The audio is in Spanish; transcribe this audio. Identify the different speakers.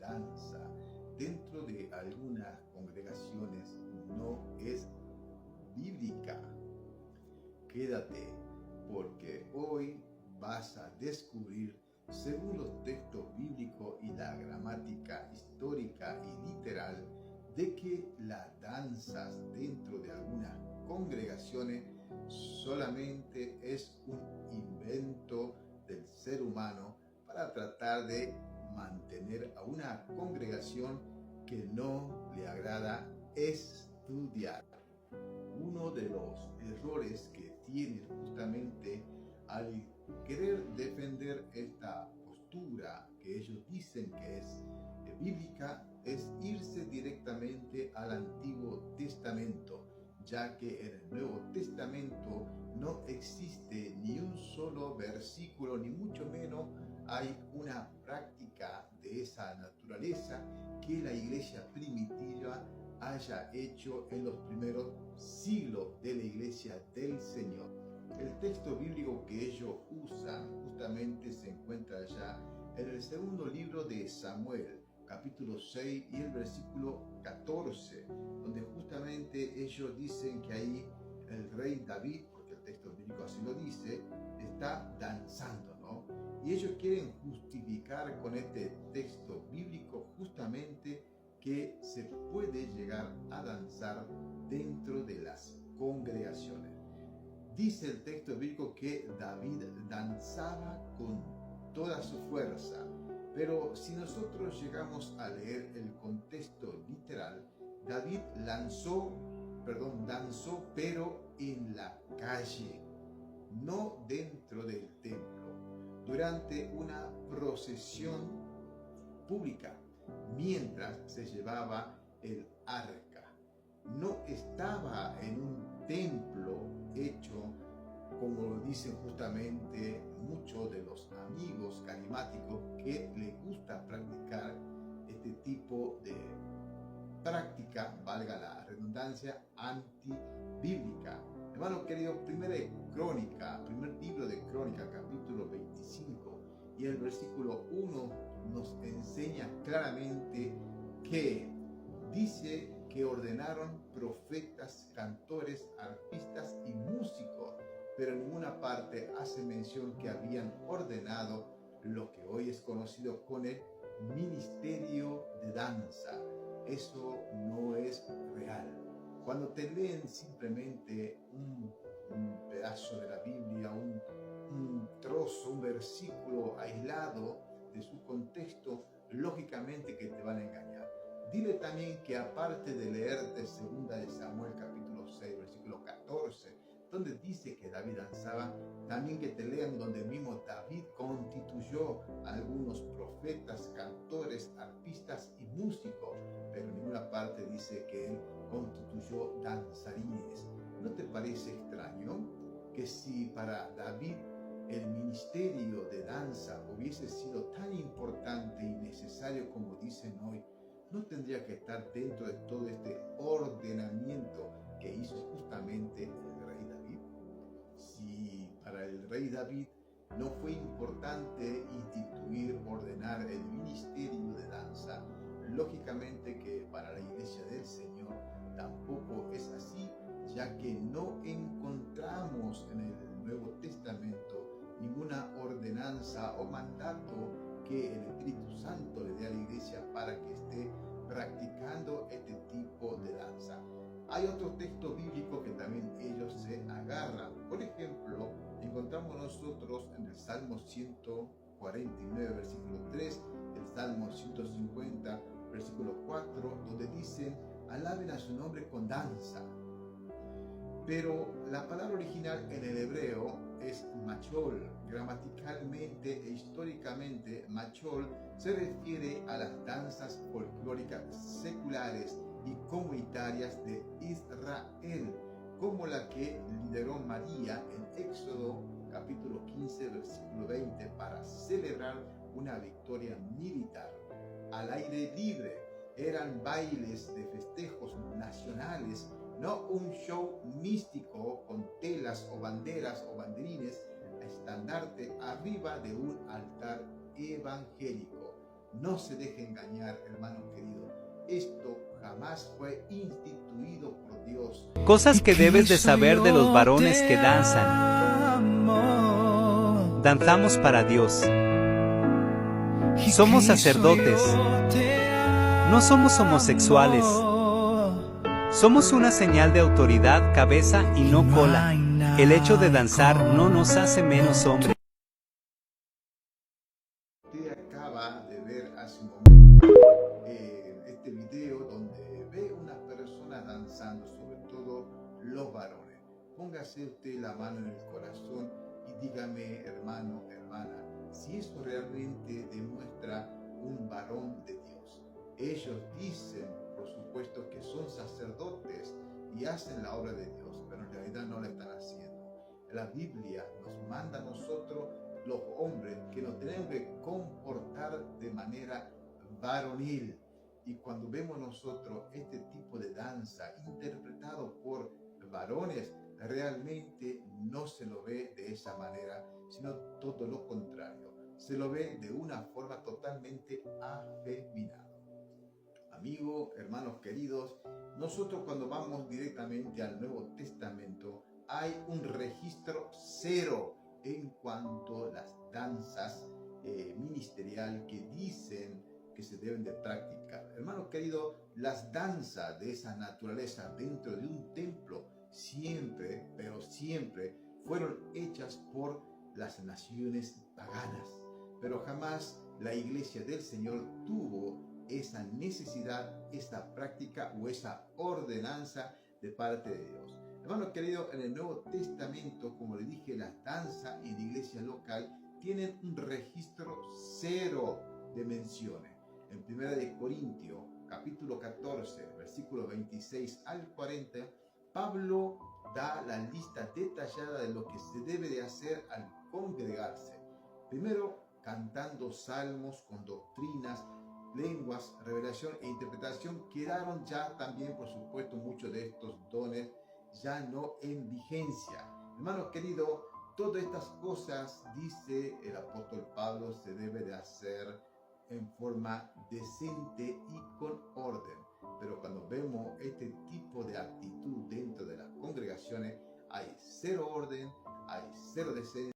Speaker 1: danza dentro de algunas congregaciones no es bíblica. Quédate, porque hoy vas a descubrir, según los textos bíblicos y la gramática histórica y literal, de que las danzas dentro de algunas congregaciones solamente es un invento del ser humano para tratar de mantener a una congregación que no le agrada estudiar. Uno de los errores que tienen justamente al querer defender esta postura que ellos dicen que es bíblica es irse directamente al Antiguo Testamento, ya que en el Nuevo Testamento no existe ni un solo versículo, ni mucho menos hay una práctica de esa naturaleza que la iglesia primitiva haya hecho en los primeros siglos de la iglesia del Señor. El texto bíblico que ellos usan justamente se encuentra allá en el segundo libro de Samuel, capítulo 6 y el versículo 14, donde justamente ellos dicen que ahí el rey David, porque el texto bíblico así lo dice, está danzando, ¿no? Y ellos quieren justificar con este texto bíblico justamente que se puede llegar a danzar dentro de las congregaciones. Dice el texto bíblico que David danzaba con toda su fuerza, pero si nosotros llegamos a leer el contexto literal, David danzó, pero en la calle, no dentro del templo, durante una procesión pública, mientras se llevaba el arca. No estaba en un templo hecho, como lo dicen justamente muchos de los amigos carismáticos que les gusta practicar este tipo de práctica, valga la redundancia, antibíblica. Hermano querido, primer libro de Crónica, capítulo 25 y el versículo 1 nos enseña claramente que dice que ordenaron profetas, cantores, arpistas y músicos, pero en ninguna parte hace mención que habían ordenado lo que hoy es conocido con el ministerio de danza. Eso no es real. Cuando te leen simplemente un pedazo de la Biblia, un trozo, un versículo aislado de su contexto, lógicamente que te van a engañar. Dile también que aparte de leerte 2 de Samuel capítulo 6, versículo 14, donde dice que David danzaba, también que te lean donde mismo David constituyó a algunos profetas, cantores, arpistas y músicos, pero en ninguna parte dice que él constituyó danzarines. ¿No te parece extraño que si para David el ministerio de danza hubiese sido tan importante y necesario como dicen hoy, no tendría que estar dentro de todo este ordenamiento que hizo justamente el rey David? Si para el rey David no fue importante instituir, ordenar el ministerio de danza, lógicamente que para la iglesia del Señor tampoco es así, ya que no encontramos en el Nuevo Testamento ninguna ordenanza o mandato que el Espíritu Santo le dé a la iglesia para que esté practicando este tipo de danza. Hay otros textos bíblicos que también ellos se agarran. Por ejemplo, encontramos nosotros en el Salmo 149, versículo 3, el Salmo 150, versículo 4, donde dicen, alaben a su nombre con danza. Pero la palabra original en el hebreo es machol. Gramaticalmente e históricamente, machol se refiere a las danzas folclóricas seculares y comunitarias de Israel, como la que lideró María en Éxodo capítulo 15, versículo 20, para celebrar una victoria militar. Al aire libre, eran bailes de festejos nacionales, no un show místico con telas o banderas o banderines, estandarte arriba de un altar evangélico. No se deje engañar, hermano querido. Esto jamás fue instituido por Dios.
Speaker 2: Cosas que debes de saber de los varones que danzan. Danzamos para Dios. Somos sacerdotes. No somos homosexuales. Somos una señal de autoridad, cabeza y no cola. El hecho de danzar no nos hace menos hombres.
Speaker 1: Usted acaba de ver hace un momento este video donde ve una persona danzando, sobre todo los varones. Póngase usted la mano en el corazón y dígame, hermano, hermana, si eso realmente demuestra un varón de Dios. Ellos dicen, por supuesto, que son sacerdotes y hacen la obra de Dios, pero en realidad no la están haciendo. La Biblia nos manda a nosotros, los hombres, que nos tenemos que comportar de manera varonil. Y cuando vemos nosotros este tipo de danza interpretado por varones, realmente no se lo ve de esa manera, sino todo lo contrario. Se lo ve de una forma totalmente afeminada. Amigos, hermanos queridos, nosotros cuando vamos directamente al Nuevo Testamento, hay un registro cero en cuanto a las danzas ministerial que dicen que se deben de practicar. Hermanos queridos, las danzas de esa naturaleza dentro de un templo siempre, pero siempre fueron hechas por las naciones paganas, pero jamás la iglesia del Señor tuvo esa necesidad, esa práctica o esa ordenanza de parte de Dios. Hermanos queridos, en el Nuevo Testamento, como le dije, las danzas en la iglesia local tienen un registro cero de menciones. En 1 Corintios, capítulo 14, versículo 26 al 40, Pablo da la lista detallada de lo que se debe de hacer al congregarse. Primero, cantando salmos con doctrinas, lenguas, revelación e interpretación. Quedaron ya también, por supuesto, muchos de estos dones ya no en vigencia. Hermanos queridos, todas estas cosas, dice el apóstol Pablo, se debe de hacer en forma decente y con orden. Pero cuando vemos este tipo de actitud dentro de las congregaciones, hay cero orden, hay cero decencia.